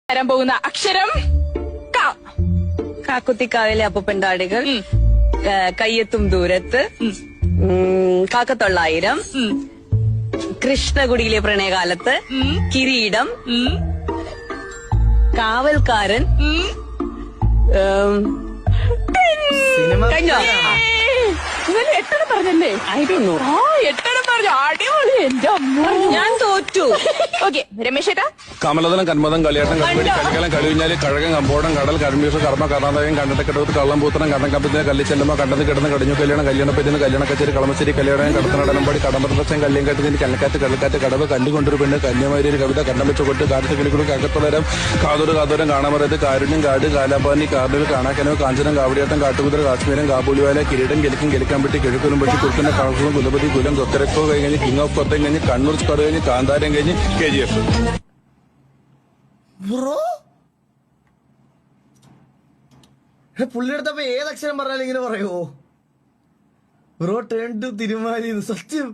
വരാൻ പോകുന്ന അക്ഷരം ക. കാക്കുത്തിക്കാവിലെ അപ്പൂപ്പൻതാടികൾ, കയ്യെത്തും ദൂരത്ത്, കാക്കത്തൊള്ളായിരം, കൃഷ്ണകുടിയിലെ പ്രണയകാലത്ത്, കിരീടം, കാവൽക്കാരൻ, കഴിഞ്ഞോ? ഇന്നലെ 8 പറഞ്ഞല്ലേ? ആയിരുന്നു. 8 പറഞ്ഞു. അടിപൊളി. എന്റെ അമ്മ, ഞാൻ തോറ്റു. ഓക്കെ, രമേശ് ഏട്ടാ. കമലതലം കന്മതം കളിയാട്ടം കൽപ്പടി കളിക്കലം കളിഞ്ഞാല് കഴകം കമ്പോടം കടൽ കരമ്പീസ് കർമ്മ കർണാടകം കണ്ടത്തെ കിടത്ത് കള്ളം പൂത്തണം കണ്ടം കമ്പത്തിന് കല്ലിച്ചെല്ലുമ്പോ കണ്ടത് കിടന്ന് കടിഞ്ഞു കല്യാണം കല്യാണപ്പത്തിന് കല്യാണ കച്ചേരി കളമശ്ശേരി കല്യാണം കടത്തനടനമ്പാടി കടമ്പറച്ചൻ കല്യം കാറ്റത്തിന് കല്ലക്കാറ്റ് കള്ളക്കാറ്റ് കടവ് കണ്ടുകൊണ്ടൊരു പെണ്ണ് കന്യാമാരി കവിത കണ്ടം വെച്ച കൊട്ട് കാറ്റത്ത് കിളിക്കുളി കക്കത്തുളരം കാതോരം കാണാമറയത് കാരുണ്യം കാട് കാലാപാനി കാർഡിൽ കാണാക്കനോ കാഞ്ചനം കാവടിയാട്ടം കാട്ടുകുതിര കാശ്മീരം കാപ്പുളിവാല കിരീടം ഗെലിക്കാൻ പറ്റി കിഴക്കുലും പറ്റി കുറുക്കുന്ന കണക്കും കുലപതി കുലം കൊക്കരക്കോ കഴിഞ്ഞ് കിങ് ഓഫ് കൊത്തം കഴിഞ്ഞ് കണ്ണൂർ സ്ക്വാഡ് കഴിഞ്ഞ് കാന്താരം കഴിഞ്ഞ് KGF. ബ്രോ പുള്ളിയെടുത്തപ്പോ ഏതക്ഷരം പറഞ്ഞാലും ഇങ്ങനെ പറയുമോ? ബ്രോ ടേൺ ടു തിരുമാലി സത്യം.